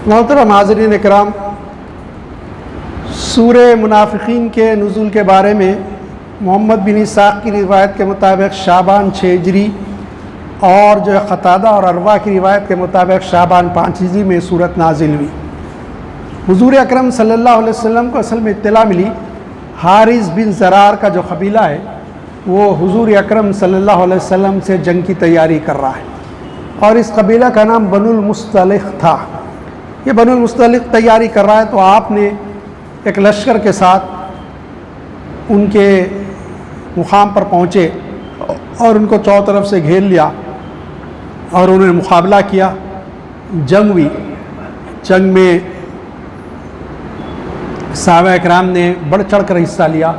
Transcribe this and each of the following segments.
मोहतरम हाज़रीन इकराम, सूरे मुनाफिकीन के नुज़ूल के बारे में मोहम्मद बिन इसाक़ की रिवायत के मुताबिक शाबान 6 हिजरी और जो है क़तादा और अरवा की रिवायत के मुताबिक शाबान 5 हिजरी में सूरत नाजिल हुई। हुज़ूर अकरम सल्लल्लाहु अलैहि वसल्लम को असल में इत्तला मिली हारिस बिन ज़रार का जो कबीला है वो हुज़ूर अकरम सल्लल्लाहु अलैहि वसल्लम से जंग की तैयारी कर रहा है और इस कबीला का नाम बनुल मुस्तलिक़ था। ये बनुल मुस्तलिक़ तैयारी कर रहा है तो आपने एक लश्कर के साथ उनके मुकाम पर पहुँचे और उनको चारों तरफ से घेर लिया और उन्होंने मुकाबला किया। जंग हुई। जंग में सहाबा इकराम ने बढ़ चढ़ कर हिस्सा लिया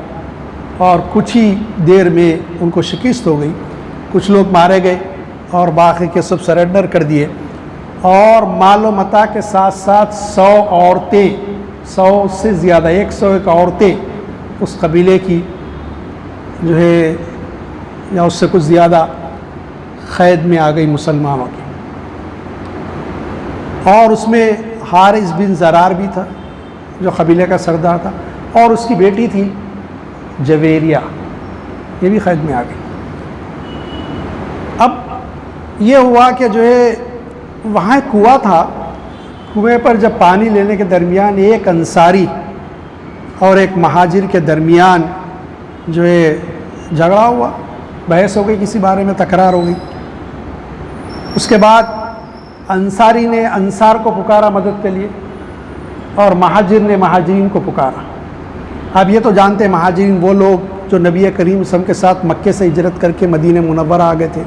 और कुछ ही देर में उनको शिकस्त हो गई। कुछ लोग मारे गए और बाकी के सब सरेंडर कर दिए और मालो मता के साथ साथ 100 औरतें, 100 से ज़्यादा 101 औरतें उस कबीले की जो है या उससे कुछ ज़्यादा क़ैद में आ गई मुसलमानों की। और उसमें हारिस बिन ज़रार भी था जो कबीले का सरदार था और उसकी बेटी थी जवेरिया, ये भी क़ैद में आ गई। अब ये हुआ कि जो है वहाँ एक कुआं था, कुएं पर जब पानी लेने के दरमियान एक अंसारी और एक महाजिर के दरमियान जो है झगड़ा हुआ, बहस हो गई, किसी बारे में तकरार हो गई। उसके बाद अंसारी ने अंसार को पुकारा मदद के लिए और महाजिर ने महाजिरीन को पुकारा। अब ये तो जानते हैं महाजिरीन वो लोग जो नबी करीम सल्लल्लाहु अलैहि वसल्लम के साथ मक्के से हिजरत करके मदीने मुनव्वरा आ गए थे,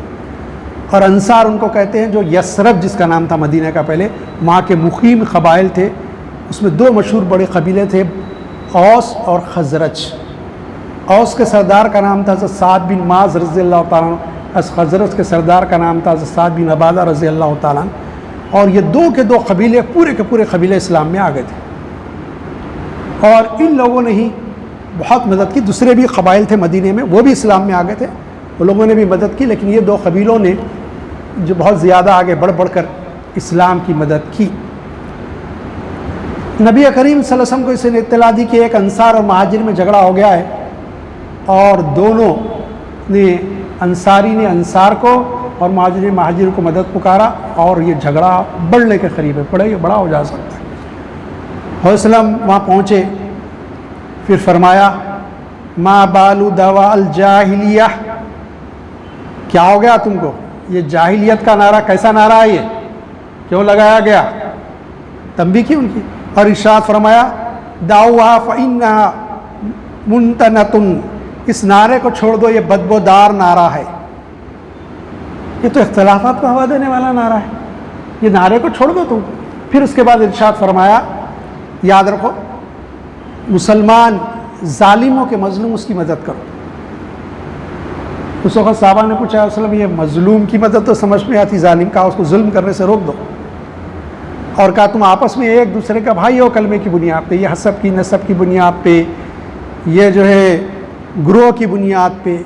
और अंसार उनको कहते हैं जो यसरब जिसका नाम था मदीना का पहले, वहाँ के मुकीम कबाइल थे। उसमें 2 मशहूर बड़े कबीले थे, औस और खजरज। औस के सरदार का नाम था साद बिन माज रज़ी अल्लाह ताला अन्हु, खजरज के सरदार का नाम था साद बिन अबादा रज़ी अल्लाह ताला अन्हु। और ये 2 के 2 कबीले पूरे के पूरे कबीले इस्लाम में आ गए थे और इन लोगों ने ही बहुत मदद की। दूसरे भी कबाइल थे मदीने में, वो भी इस्लाम में आ गए थे, वो लोगों ने भी मदद की, लेकिन ये 2 कबीलों ने जो बहुत ज़्यादा आगे बढ़ बढ़ कर इस्लाम की मदद की। नबी करीम सल्लल्लाहु अलैहि वसल्लम को इसने इत्तला दी कि एक अंसार और महाजिर में झगड़ा हो गया है और दोनों ने, अंसारी ने अंसार को और महाजिर ने महाजिर को मदद पुकारा और ये झगड़ा बढ़ने के करीब है, बड़ा हो जा सकता है। वसल्लम वहाँ पहुँचे, फिर फरमाया मा बालू दवा अल जाहिलिया, क्या हो गया तुमको? ये जाहिलियत का नारा कैसा नारा है, ये क्यों लगाया गया? तंबी की उनकी। और इरशाद फरमाया दाऊहा फ़इन्नहा मुनतनतुन, इस नारे को छोड़ दो, ये बदबूदार नारा है, ये तो इख्तिलाफात को हवा देने वाला नारा है, ये नारे को छोड़ दो तुम। फिर उसके बाद इरशाद फरमाया याद रखो मुसलमान जालिमों के मजलूम उसकी मदद करो। उस वक्त साहबा ने पूछा वसल्लम ये मजलूम की मदद तो समझ में आती, जालिम का उसको जुल्म करने से रोक दो। और कहा तुम आपस में एक दूसरे का भाई हो कलमे की बुनियाद पे, ये हसब की नसब की बुनियाद पे, ये जो है ग्रोह की बुनियाद पे,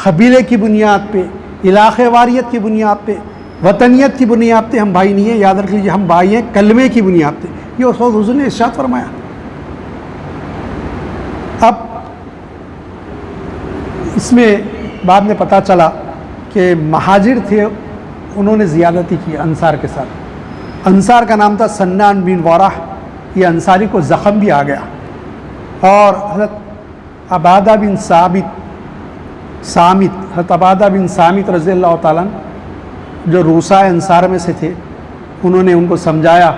कबीले की बुनियाद पे, इलाक़े वारियत की बुनियाद पे, वतनियत की बुनियाद पे हम भाई नहीं है। याद रख लीजिए हम भाई हैं कलमे की बुनियाद पे। ये उस वक्त हुज़ूर ने इरशाद फरमाया। अब इसमें बाद में पता चला कि महाजिर थे, उन्होंने ज़ियादती की अंसार के साथ। अंसार का नाम था सन्नान बिन वाराह। ये अंसारी को ज़ख़म भी आ गया और हज़रत अबादा बिन सामित हज़रत अबादा बिन सामित रज़ी अल्लाह ताला अन्हु जो रूसा अंसार में से थे, उन्होंने उनको समझाया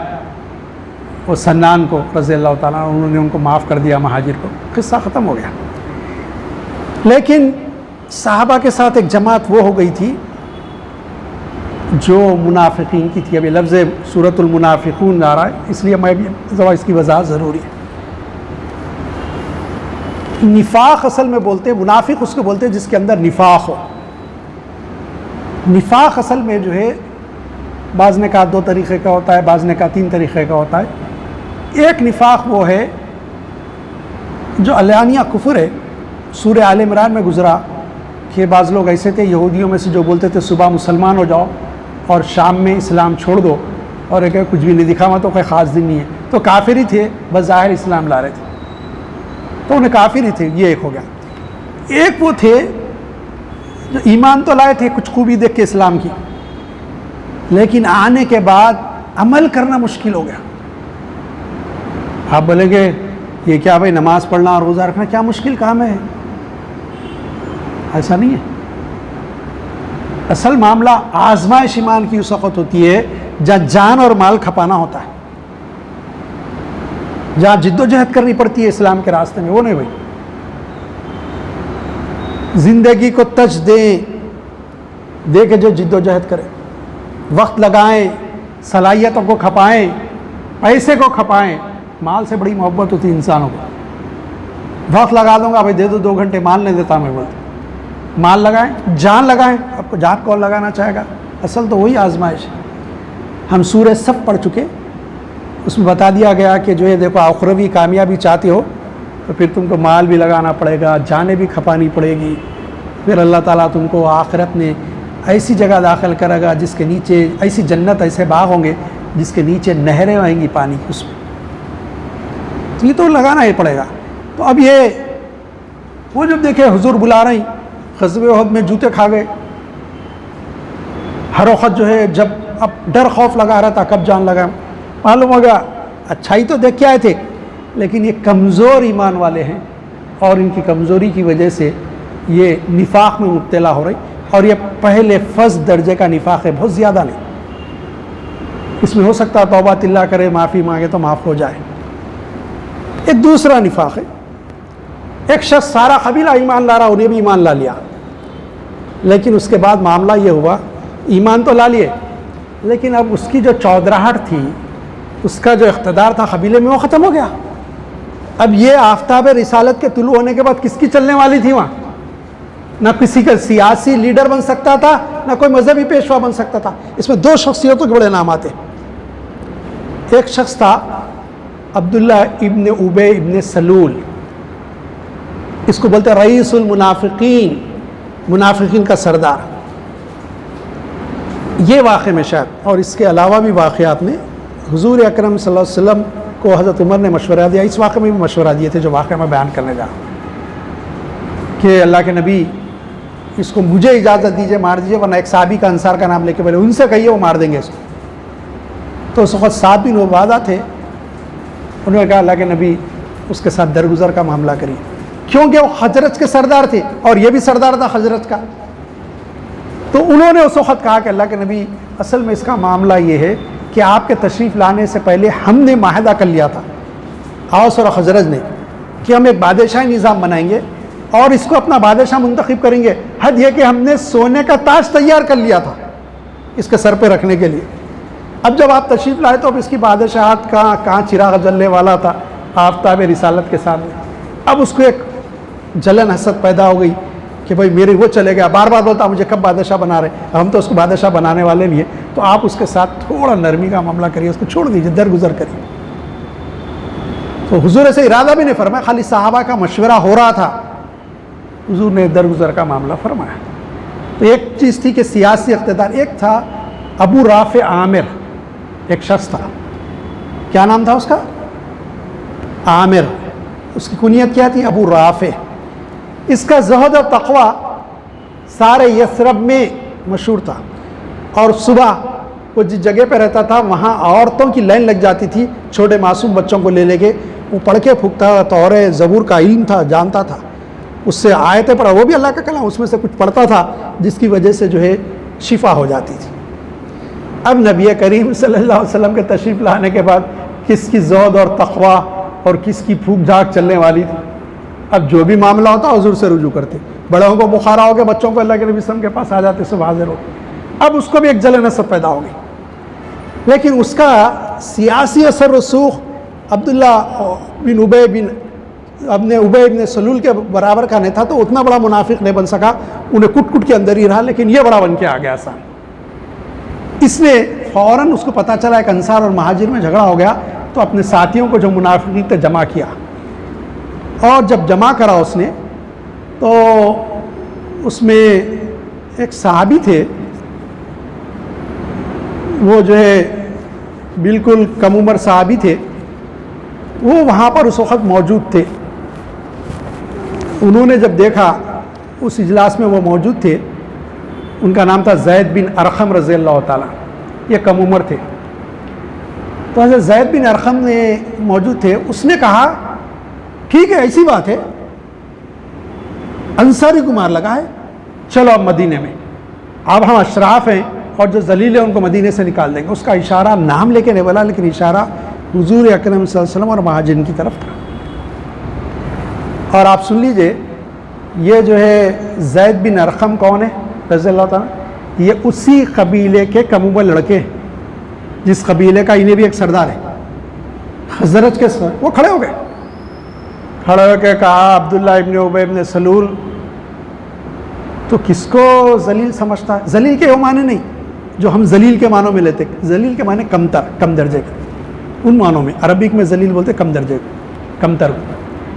और सन्नान को रज़ी अल्लाह ताला अन्हु, उन्होंने उनको माफ़ कर दिया महाजिर को, क़िस्सा ख़त्म हो गया। लेकिन साहबा के साथ एक जमात वो हो गई थी जो मुनाफिकीन की थी। अभी लफ्ज़ सूरतुल मुनाफिकून आ रहा है, इसलिए मैं भी ज़रा इसकी वज़ाहत ज़रूरी है। निफाक असल में बोलते हैं, मुनाफिक उसको बोलते हैं जिसके अंदर निफाक हो। निफाक असल में जो है बाज़ ने कहा 2 तरीक़े का होता है, बाज़ ने कहा 3 तरीक़े का होता है। एक निफाक वो है जो अलानिया कुफ्र है। सूरह आल इमरान में गुज़रा कि बाज़ लोग ऐसे थे यहूदियों में से जो बोलते थे सुबह मुसलमान हो जाओ और शाम में इस्लाम छोड़ दो, और एक कुछ भी नहीं दिखा, मैं तो कोई ख़ास दिन नहीं है, तो काफिर ही थे, बस ज़ाहिर इस्लाम ला रहे थे, तो उन्हें काफिर ही थे। ये एक हो गया। एक वो थे जो ईमान तो लाए थे कुछ खूबी देख के इस्लाम की, लेकिन आने के बाद अमल करना मुश्किल हो गया। आप बोलेंगे ये क्या भाई, नमाज पढ़ना और रोज़ा रखना क्या मुश्किल काम है? ऐसा नहीं है। असल मामला आजमाइश ईमान की उस वक़्त होती है जहाँ जान और माल खपाना होता है, जहाँ जिद्दोजहद करनी पड़ती है इस्लाम के रास्ते में। वो नहीं भाई, जिंदगी को तज दे के जो जिद्दोजहद करे, वक्त लगाएं, सलाहियतों को खपाएं, पैसे को खपाएं। माल से बड़ी मोहब्बत होती है इंसानों को। वक्त लगा दूंगा भाई, दे दो 2 घंटे, माल नहीं देता मैं बोलता। माल लगाएं, जान लगाएं। आपको जान कौन लगाना चाहेगा? असल तो वही आजमाइश है। हम सूरह सफ पढ़ चुके, उसमें बता दिया गया कि जो है देखो, आखिरवी कामयाबी चाहते हो तो फिर तुमको माल भी लगाना पड़ेगा, जानें भी खपानी पड़ेगी। फिर अल्लाह ताला तुमको आखिरत में ऐसी जगह दाखिल करेगा जिसके नीचे ऐसी जन्नत, ऐसे बाग होंगे जिसके नीचे नहरें आएंगी पानी की, उसमें तो ये तो लगाना ही पड़ेगा। तो अब ये वो जब देखे हुजूर बुला रही, ग़ज़वे उहद में जूते खा गए। हर वक्त जो है जब अब डर खौफ लगा रहा था कब जान लगा, मालूम हो गया अच्छाई तो देख के आए थे, लेकिन ये कमज़ोर ईमान वाले हैं और इनकी कमज़ोरी की वजह से ये निफाक में मुब्तला हो रही। और ये पहले फ़र्ज़ दर्जे का निफाक है, बहुत ज़्यादा नहीं। इसमें हो सकता है तौबा तिल्ला करे, माफ़ी मांगे तो माफ़ हो जाए। एक दूसरा निफाक है, एक शख्स सारा कबीला ईमान ला रहा, उन्हें भी ईमान ला लिया, लेकिन उसके बाद मामला ये हुआ, ईमान तो ला लिए, लेकिन अब उसकी जो चौधराहट थी, उसका जो इख्तिदार था कबीले में, वो ख़त्म हो गया। अब ये आफ्ताब रिसालत के तुलू होने के बाद किसकी चलने वाली थी वहाँ? ना किसी का सियासी लीडर बन सकता था, ना कोई मजहबी पेशवा बन सकता था। इसमें 2 शख्सियतों के बड़े नाम आते। एक शख्स था अब्दुल्ला इब्न उबे इब्न सलूल, इसको बोलते रईसुल मुनाफिकीन, मुनाफिकीन का सरदार। ये वाक़े में शायद, और इसके अलावा भी वाक़यात में हुज़ूर अकरम सल्लल्लाहु अलैहि वसल्लम को हज़रत उमर ने मशवरा दिया। इस वाक़े में भी मशवरा दिए थे जो वाक़े में बयान करने जा रहा हूँ कि अल्लाह के नबी, इसको मुझे इजाज़त दीजिए, मार दीजिए, वरना एक साहबी का अंसार का नाम लेके बोले, उनसे कहिए वो मार देंगे इसको। तो उस वक़्त साद बिन उबादा थे, उन्होंने कहा अल्लाह के नबी उसके साथ दरगुजर का मामला करिए, क्योंकि वो खजरज के सरदार थे और ये भी सरदार था खजरज का। तो उन्होंने उस वक़्त कहा कि अल्लाह के नबी, असल में इसका मामला ये है कि आपके तशरीफ़ लाने से पहले हमने माहदा कर लिया था, औस और खजरज ने, कि हम एक बादशाही निज़ाम बनाएंगे और इसको अपना बादशाह मुंतखब करेंगे। हद यह कि हमने सोने का ताज तैयार कर लिया था इसके सर पे रखने के लिए। अब जब आप तशरीफ़ लाए तो अब इसकी बादशाहत कहाँ चिराग जलने वाला था आफ्ताब रिसालत के सामने। अब उसको एक जलन हसद पैदा हो गई कि भाई मेरे वो चले गया, बार बार बोलता मुझे कब बादशाह बना रहे, हम तो उसको बादशाह बनाने वाले नहीं है। तो आप उसके साथ थोड़ा नरमी का मामला करिए, उसको छोड़ दीजिए, दरगुजर करिए। तो हुजूर ऐसे इरादा भी नहीं फरमाया, खाली सहाबा का मशवरा हो रहा था, हुजूर ने दरगुजर का मामला फरमाया। तो एक चीज़ थी कि सियासी इख्तिदार। एक था अबू राफ़े आमिर, एक शख्स था, क्या नाम था उसका? आमिर। उसकी कुनियत क्या थी? अबू राफ़े। इसका ज़हद और तक़वा सारे यसरब में मशहूर था, और सुबह वो जिस जगह पे रहता था वहाँ औरतों की लाइन लग जाती थी, छोटे मासूम बच्चों को ले लेके। वो पढ़ के फूकता था, तौरे ज़बूर का इल्म था, जानता था, उससे आयतें पढ़ा, वो भी अल्लाह का कलाम, उसमें से कुछ पढ़ता था जिसकी वजह से जो है शिफा हो जाती थी। अब नबी करीम सल्लल्लाहु अलैहि वसल्लम के तशरीफ़ लाने के बाद किसकी ज़हद और तक़वा और किसकी फूक झाक चलने वाली थी। अब जो भी मामला होता हुजूर से रुजू करते, बड़ों को बुखार हो गया, बच्चों को अल्लाह के नबी सल्लल्लाहु अलैहि वसल्लम के पास आ जाते, सब हाजिर हो। अब उसको भी एक जलन हसद पैदा हो गई, लेकिन उसका सियासी असर रसूख अब्दुल्ला बिन उबे बिन अपने उबे बिन सलूल के बराबर का नहीं था, तो उतना बड़ा मुनाफिक नहीं बन सका, उन्हें कुट कुट के अंदर ही रहा, लेकिन ये बड़ा बन के आ गया आसान। इसने फ़ौरन उसको पता चला एक अंसार और महाजिर में झगड़ा हो गया, तो अपने साथियों को जो मुनाफिक थे जमा किया, और जब जमा करा उसने तो उसमें एक सहाबी थे, वो जो है बिल्कुल कम उम्र साहबी थे, वो वहाँ पर उस वक़्त मौजूद थे। उन्होंने जब देखा, उस इजलास में वो मौजूद थे, उनका नाम था ज़ैद बिन अरक़म रज़ी अल्लाह ताला, ये कम उम्र थे। तो हज़रत ज़ैद बिन अरक़म ने मौजूद थे, उसने कहा ठीक है ऐसी बात है, अंसारी को मार लगा है, चलो अब मदीने में, अब हम अशराफ हैं और जो जलील है उनको मदीने से निकाल देंगे। उसका इशारा नाम लेके नहीं बोला, लेकिन इशारा हुजूर अकरम सल्लल्लाहु अलैहि वसल्लम और महाजिन की तरफ था। और आप सुन लीजिए, ये जो है ज़ैद बिन अरक़म कौन है रज़ी अल्लाह ताला, ये उसी कबीले के कम उम्र लड़के, जिस कबीले का इन्हें भी एक सरदार है, खज़रज के सर। वो खड़े हो गए, खड़े होकर कहा अब्दुल्ला इब्न उबय इब्न सलूल तो किसको जलील समझता है? जलील के वो माने नहीं जो हम जलील के मानों में लेते, जलील के माने कमतर, कम दर्जे के, उन मानों में अरबिक में जलील बोलते कम दर्जे, कमतर।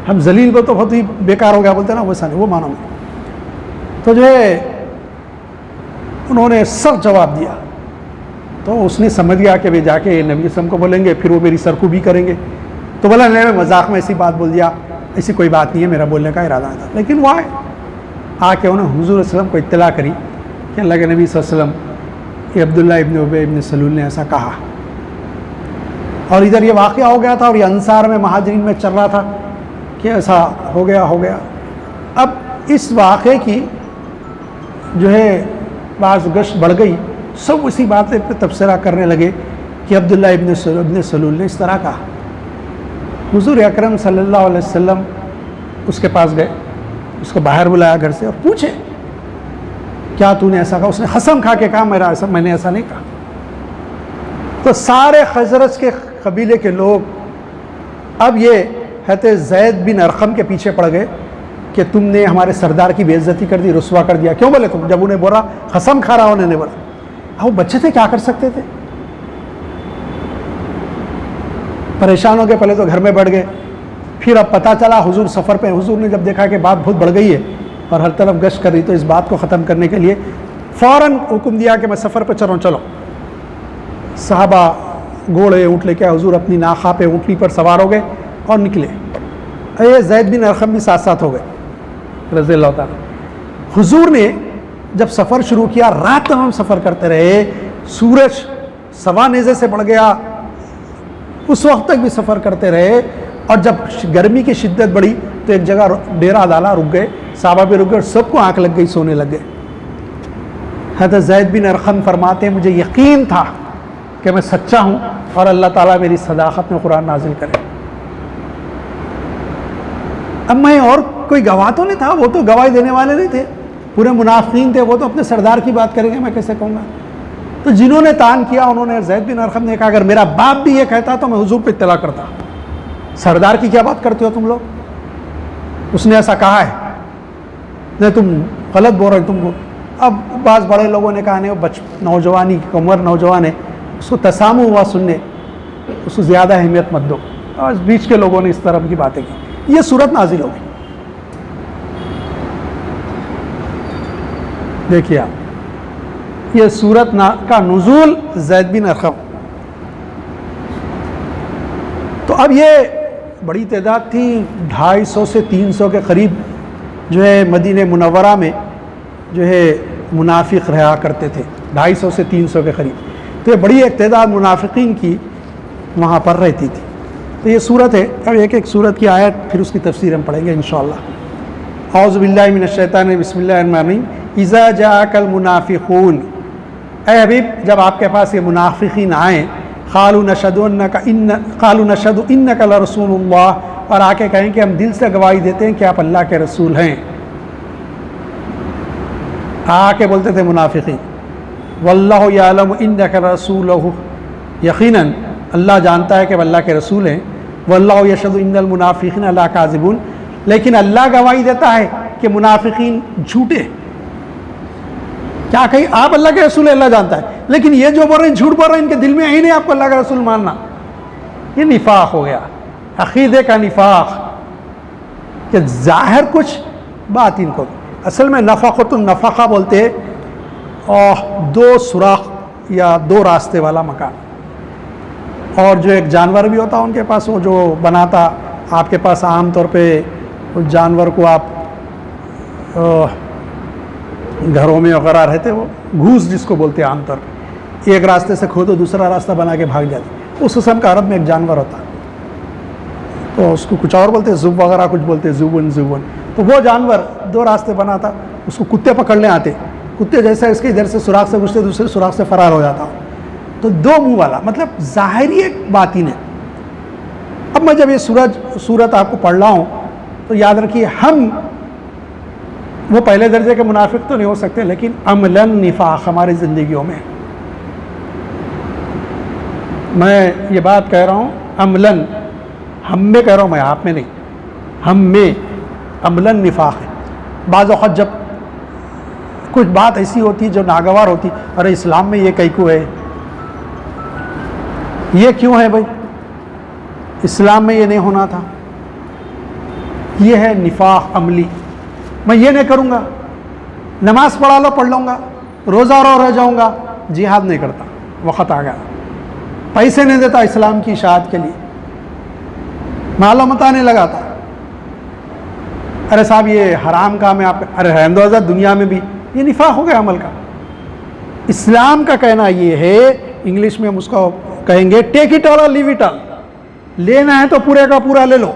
हम जलील को तो बहुत ही बेकार हो गया बोलते ना, वैसा नहीं, वो मानों में। तो जो है उन्होंने सब जवाब दिया, तो उसने समझ गया कि वे जाके नबी सल्लम को बोलेंगे, फिर वो मेरी सरकूबी करेंगे। तो बोला नहीं, मैं मजाक में ऐसी बात बोल दिया, ऐसी कोई बात नहीं है, मेरा बोलने का इरादा था। लेकिन वो आके उन्होंने हुजूर सल्लम को इत्तला करी कि अल्लाह के नबी सल्लम कि अब्दुल्ला इब्न उबय इब्न सलूल ने ऐसा कहा। और इधर ये वाक़या हो गया था और ये अंसार में महाजरीन में चल रहा था कि ऐसा हो गया। अब इस वाक़े की जो है बाज़ गश्त बढ़ गई, सब उसी बात पे तबसरा करने लगे कि अब्दुल्ला इब्न सलूल ने इस तरह कहा। हुज़ूर अकरम सल्लल्लाहु अलैहि वसल्लम उसके पास गए, उसको बाहर बुलाया घर से और पूछे क्या तूने ऐसा कहा? उसने कसम खा के कहा मैंने ऐसा नहीं कहा। तो सारे खजरज के कबीले के लोग अब ये कहते ज़ैद बिन अरक़म के पीछे पड़ गए कि तुमने हमारे सरदार की बेइज्जती कर दी, रुस्वा कर दिया। क्यों बोले तुम? जब उन्हें बोला, कसम खा रहा उन्होंने बोला। वो बच्चे थे, क्या कर सकते थे? परेशान हो गए, पहले तो घर में बैठ गए, फिर अब पता चला हुजूर सफ़र पे। हुजूर ने जब देखा कि बात बहुत बढ़ गई है और हर तरफ गश्त कर रही, तो इस बात को ख़त्म करने के लिए फ़ौरन हुक्म दिया कि मैं सफ़र पे चलो। सहाबा घोड़े ऊँट लेके हुजूर अपनी नाखा पे ऊँटनी पर सवार हो गए और निकले। ये ज़ैद बिन अरक़म भी साथ साथ हो गए रज़ी अल्लाह ताला। हुजूर ने जब सफ़र शुरू किया, रात तमाम सफ़र करते रहे, सूरज सवा नेज़े से बढ़ गया, उस वक्त तक भी सफ़र करते रहे। और जब गर्मी की शिद्दत बढ़ी तो एक जगह डेरा डाला, रुक गए, साहबा भी रुक गए, सबको आँख लग गई, सोने लग गए। हज़रत ज़ैद बिन अरक़म फरमाते हैं मुझे यकीन था कि मैं सच्चा हूँ और अल्लाह ताला मेरी सदाक़त में कुरान नाजिल करे। अब मैं और कोई गवाह तो नहीं था, वो तो गवाही देने वाले नहीं थे, पूरे मुनाफ़िकीन थे, वो तो अपने सरदार की बात करेंगे, मैं कैसे कहूँगा? तो जिन्होंने तान किया, उन्होंने ज़ैद बिन अरक़म ने कहा अगर मेरा बाप भी ये कहता तो मैं हुजूर पे इत्तला करता, सरदार की क्या बात करते हो तुम लोग? उसने ऐसा कहा है, नहीं तुम गलत बोल रहे तुमको। अब बाज़ बड़े लोगों ने कहा नहीं, वो नौजवानी की उम्र, नौजवान है, उसको तसामु हुआ सुनने, उसको ज़्यादा अहमियत मत दो। और बीच के लोगों ने इस तरह की बातें की, ये सूरत नाजिल हो गई। देखिए आप, ये सूरत का नुज़ूल ज़ैद बिन अरक़म। तो अब ये बड़ी तादाद थी, 250 से 300 के करीब जो है मदीने मुनव्वरा में जो है मुनाफिक रहा करते थे, 250 से 300 के करीब। तो ये बड़ी एक तादाद मुनाफिकीन की वहाँ पर रहती थी। तो ये सूरत है। अब एक एक सूरत की आयत फिर उसकी तफसीर हम पढ़ेंगे इंशाअल्लाह। औज़ु बिल्लाहि मिनश शैतानिर बिस्मिल्लाहिर्रहमानिर्रहीम। इज़ा जाअकल मुनाफिकून, ऐ हबीब जब आपके पास ये मुनाफिकीन आए, क़ालू नशहदु इन्नका लरसूलुल्लाह, और आके कहें कि हम दिल से गवाही देते हैं कि आप अल्लाह के रसूल हैं। आके बोलते थे मुनाफिकीन, वल्लाहु यअलमु इन्नका रसूलुहु, यकीनन अल्लाह जानता है कि अल्लाह के रसूल हैं। वल्लाहु यशहदु इन्नल मुनाफिकीन लकाज़िबून, लेकिन अल्लाह गवाही देता है कि मुनाफिकीन झूठे। क्या कहीं आप अल्लाह के रसूल, अल्लाह जानता है, लेकिन ये जो बोल रहे हैं झूठ बोल रहे हैं, इनके दिल में ही नहीं आपको अल्लाह का रसूल मानना। ये निफाक हो गया, अकीदे का निफाक, कि जाहिर कुछ बात इनको। असल में नफ़क़ा बोलते और दो सुराख या दो रास्ते वाला मकान। और जो एक जानवर भी होता उनके पास, वो जो बनाता, आपके पास आम तौर पे उस जानवर को आप घरों में वगैरह रहते, वो घूस जिसको बोलते हैं आमतौर पे, एक रास्ते से खोदो दूसरा रास्ता बना के भाग जाते, उस किस्म का अरब में एक जानवर होता, तो उसको कुछ और बोलते हैं, जुब वगैरह कुछ बोलते हैं, जुबन जुबन। तो वो जानवर दो रास्ते बनाता, उसको कुत्ते पकड़ने आते, कुत्ते जैसे इसके इधर से सुराख से घुसते दूसरे सुराख से फरार हो जाता। तो दो मुंह वाला, मतलब ज़ाहिरी एक बातिन है। अब मैं जब ये सूरत आपको पढ़ रहा हूँ तो याद रखिए, हम वो पहले दर्जे के मुनाफिक तो नहीं हो सकते, लेकिन अमलन निफाक हमारी ज़िंदगियों में, मैं ये बात कह रहा हूँ अमलन, हम में कह रहा हूँ मैं, आप में नहीं, हम में अमलन निफाक है। बाज़ औक़ात जब कुछ बात ऐसी होती है जो नागवार होती, अरे इस्लाम में ये कैकू है, ये क्यों है भाई, इस्लाम में ये नहीं होना था, ये है निफाक अमली। मैं ये नहीं करूँगा, नमाज पढ़ा लो पढ़ लूँगा, रोज़ा रह जाऊँगा, जिहाद नहीं करता, वक़्त आ गया, पैसे नहीं देता इस्लाम की इशाअत के लिए, माला मता नहीं लगाता, अरे साहब ये हराम काम है आप, अरे रहम दो हज़ार दुनिया में भी, ये निफाक हो गया अमल का। इस्लाम का कहना ये है, इंग्लिश में हम उसको कहेंगे take it all leave it all, लेना है तो पूरे का पूरा ले लो,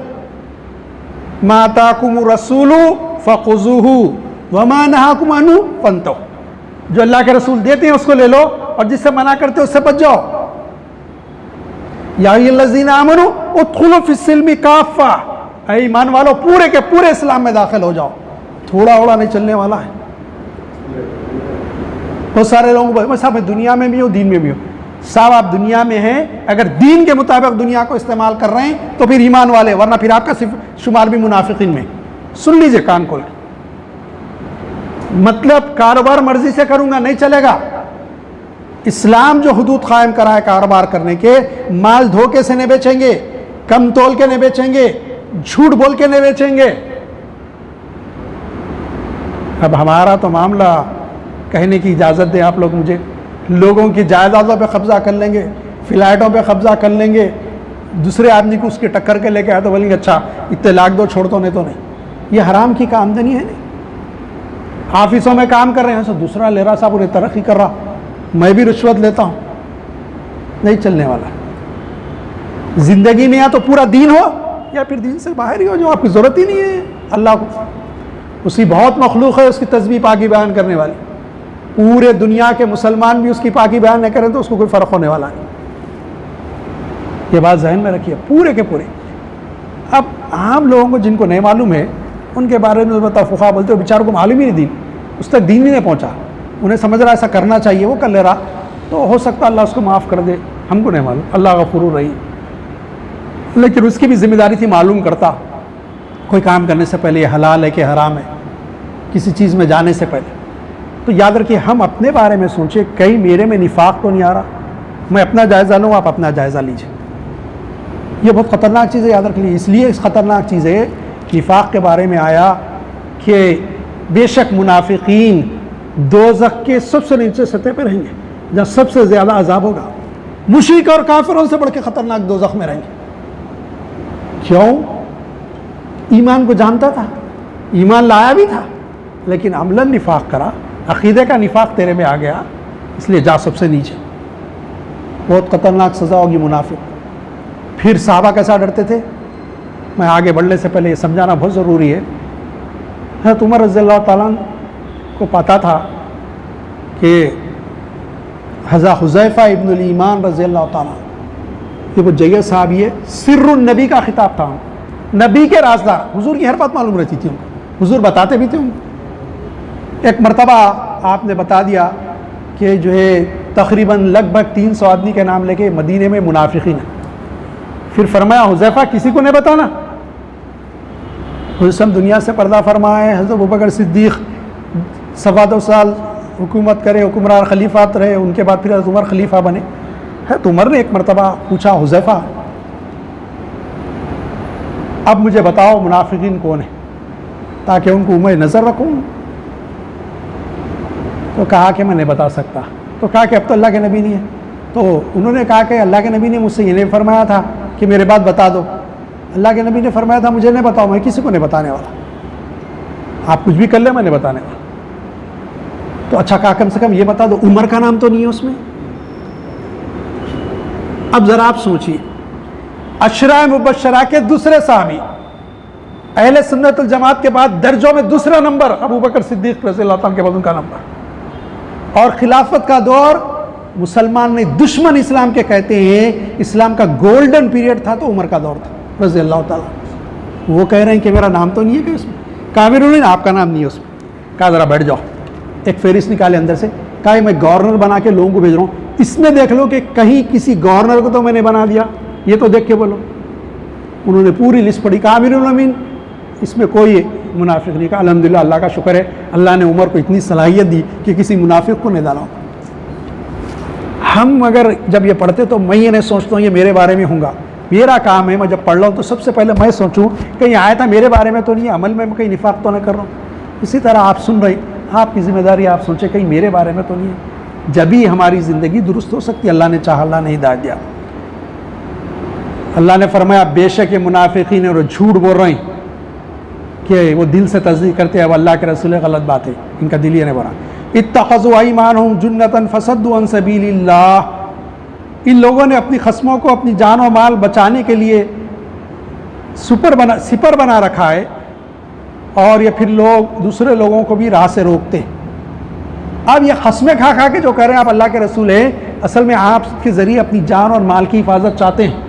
माताकुम रसूलु फ़ख़ुज़ूहु वमा नहाकुम अन्हु फ़ंतहू, जो अल्लाह के रसूल देते हैं उसको ले लो, और जिससे मना करते हो उससे बच जाओ। या अय्युहल्लज़ीना आमनू उदखुलू फ़िस्सिल्मि काफ़्फ़ा, ऐ ईमान वालों पूरे के पूरे इस्लाम में दाखिल हो जाओ, थोड़ा थोड़ा नहीं चलने वाला है। बहुत सारे लोग साहब मैं दुनिया में भी हूँ दीन में भी हूँ, साहब आप दुनिया में हैं, अगर दीन के मुताबिक दुनिया को इस्तेमाल कर रहे हैं तो फिर ईमान वाले, वरना फिर आपका सिर्फ शुमार भी मुनाफिकीन में। सुन लीजिए कान खोल के, मतलब कारोबार मर्जी से करूंगा नहीं चलेगा। इस्लाम जो हुदूद कायम करा है कारोबार करने के, माल धोखे से नहीं बेचेंगे, कम तोल के नहीं बेचेंगे, झूठ बोल के नहीं बेचेंगे। अब हमारा तो मामला, कहने की इजाज़त दें आप लोग मुझे, लोगों की जायदादों पे कब्ज़ा कर लेंगे, फ्लैटों पे कब्ज़ा कर लेंगे, दूसरे आदमी को उसके टक्कर के लेके आए तो बोलेंगे अच्छा इतने लाख दो छोड़ दो, नहीं तो नहीं। ये हराम की आमदनी है नहीं। ऑफिसों में काम कर रहे हैं, सो दूसरा ले रहा, साहब उन्हें तरक्की कर रहा, मैं भी रिश्वत लेता हूँ, नहीं चलने वाला। ज़िंदगी में या तो पूरा दीन हो या फिर दीन से बाहर ही हो, जो आपकी ज़रूरत ही नहीं है अल्लाह को। उसकी बहुत मखलूक है उसकी तस्बीह पाकी बयान करने वाली, पूरे दुनिया के मुसलमान भी उसकी पाकी बयान नहीं करें तो उसको कोई फ़र्क होने वाला नहीं। ये बात जहन में रखिए पूरे के पूरे। अब आम लोगों को जिनको नहीं मालूम है उनके बारे में बता फुका बोलते हो, बेचारों को मालूम ही नहीं दीन, उस तक दीन ही नहीं पहुँचा, उन्हें समझ रहा ऐसा करना चाहिए, वो कर ले रहा, तो हो सकता अल्लाह उसको माफ़ कर दे, हमको नहीं मालूम, अल्लाह गफूर रही। लेकिन उसकी भी जिम्मेदारी थी मालूम करता, कोई काम करने से पहले ये हलाल है कि हराम है, किसी चीज़ में जाने से पहले। तो याद रखिए हम अपने बारे में सोचें, कहीं मेरे में निफाक तो नहीं आ रहा, मैं अपना जायज़ा लूँ, आप अपना जायज़ा लीजिए। ये बहुत ख़तरनाक चीज़ है, याद रख लीजिए। इसलिए इस ख़तरनाक चीज़ है, निफाक के बारे में आया कि बेशक मुनाफिकीन दोज़ख के सबसे नीचे सतह पर रहेंगे, जहाँ सबसे ज़्यादा अज़ाब होगा, मुशरिक और काफिरों से बढ़ के ख़तरनाक दोज़ख में रहेंगे। क्यों? ईमान को जानता था, ईमान लाया भी था, लेकिन अमलन निफाक करा, अक़ीदे का निफाक तेरे में आ गया, इसलिए जा सबसे नीचे। बहुत ख़तरनाक सज़ा होगी मुनाफिक। फिर साहबा कैसा डरते थे, मैं आगे बढ़ने से पहले ये समझाना बहुत ज़रूरी है। हज़रत उमर रज़ियल्लाहु ताला को पता था कि हज़रत हुज़ैफ़ा इब्नुल ईमान रज़ियल्लाहु ताला, ये वो जय्यद साहब, ये सिर्रुन नबी का खिताब था, नबी के राज़दार, हुज़ूर की हर बात मालूम रहती थी उनको, हुज़ूर बताते भी थे उनको। एक मरतबा आपने बता दिया कि जो है तकरीबन लगभग 300 आदमी के नाम लेके मदीने में मुनाफिकीन है। फिर फरमाया हुज़ैफ़ा किसी को नहीं बताना। हुज़ैफ़ा दुनिया से पर्दा फरमाए, हज़रत अबू बकर सिद्दीक़ 2.25 साल हुकूमत करे, हुक्मरान खलीफात रहे, उनके बाद फिर हज़रत उमर खलीफा बने। है तो उमर ने एक मरतबा पूछा, हुज़ैफ़ा अब मुझे बताओ मुनाफिकीन कौन है, ताकि उनको मैं नज़र रखूँ। तो कहा कि मैं नहीं बता सकता। तो कहा कि अब तो अल्लाह के नबी नहीं है, तो उन्होंने कहा कि अल्लाह के नबी ने मुझसे ये नहीं फरमाया था कि मेरे बात बता दो। अल्लाह के नबी ने फरमाया था मुझे नहीं बताओ, मैं किसी को नहीं बताने वाला, आप कुछ भी कर ले मैं नहीं बताने वाला। तो अच्छा कहा कम से कम ये बता दो, उमर का नाम तो नहीं है उसमें। अब ज़रा आप सोचिए, अशरा मुबशरा के दूसरे साहबी, अहले सुन्नत वल जमात के बाद दर्जों में दूसरा नंबर अबू बकर सिद्दीक रज़ियल्लाहु अन्हु के बाद उनका नंबर, और खिलाफत का दौर मुसलमान नहीं दुश्मन इस्लाम के कहते हैं इस्लाम का गोल्डन पीरियड था तो उमर का दौर था रज़ियल्लाहु ताला। वो कह रहे हैं कि मेरा नाम तो नहीं है कि उसमें, कामिर आपका नाम नहीं है उसमें। कहा ज़रा बैठ जाओ, एक फेरिस निकाले अंदर से, कहा मैं गवर्नर बना के लोगों को भेज रहा हूँ, इसमें देख लो कि कहीं किसी गवर्नर को तो मैंने बना दिया, ये तो देख के बोलो। उन्होंने पूरी लिस्ट पढ़ी, कहा अमीरुल मोमिनीन इसमें कोई मुनाफिक नहीं। कहा अल्हम्दुलिल्लाह, अल्लाह का शुक्र है, अल्लाह ने उमर को इतनी सलाहियत दी कि किसी मुनाफिक को नहीं डाला। हम अगर जब ये पढ़ते तो मैं ये नहीं सोचता हूँ ये मेरे बारे में होगा, मेरा काम है मैं जब पढ़ रहा हूँ तो सबसे पहले मैं सोचूं कहीं आया था मेरे बारे में तो नहीं, अमल में कहीं निफाक तो नहीं कर रहा हूँ। इसी तरह आप सुन रहे, आपकी जिम्मेदारी आप सोचें कहीं मेरे बारे में तो नहीं है, जब ही हमारी ज़िंदगी दुरुस्त हो सकती है। अल्लाह ने चाहा, अल्लाह ने हिदायत दिया। अल्लाह ने फरमाया बेशक ये मुनाफिकीन और झूठ बोल रहे हैं कि वो दिल से तस्दीक करते हैं, अब अल्लाह के रसूल गलत बात है, इनका दिल ये नहीं बना। इत्तखज़ू अयमानहुम जुन्नतन फसद्दू अन सबीलिल्लाह, इन लोगों ने अपनी खस्मों को अपनी जान और माल बचाने के लिए सिपर बना रखा है, और ये फिर लोग दूसरे लोगों को भी राह से रोकते हैं। अब ये खस्में खा खा के जो कह रहे हैं आप अल्लाह के रसूल हैं, असल में आप के ज़रिए अपनी जान और माल की हिफाजत चाहते हैं।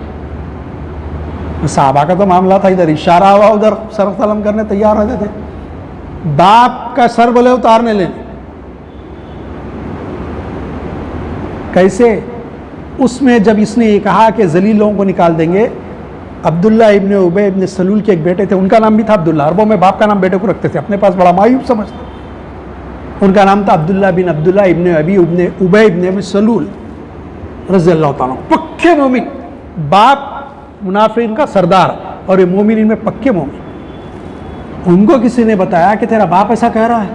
साहबा का तो मामला था, इधर इशारा हुआ उधर सर कलम करने तैयार रहते थे, बाप का सर बोले उतारने लेने। कैसे? उसमें जब इसने ये कहा कि जलील लोगों को निकाल देंगे, अब्दुल्ला इब्न उबय इब्न सलूल के एक बेटे थे, उनका नाम भी था अब्दुल्ला। अरबों में बाप का नाम बेटे को रखते थे, अपने पास बड़ा मायूब समझते। उनका नाम था अब्दुल्ला बिन अब्दुल्ला इब्न अबी इब्न उबय इब्न सलूल रज़ियल्लाहु ताला। पक्के मोमिन, बाप मुनाफिकीन का सरदार और ये मोमिन इनमें पक्के मोमिन। उनको किसी ने बताया कि तेरा बाप ऐसा कह रहा है।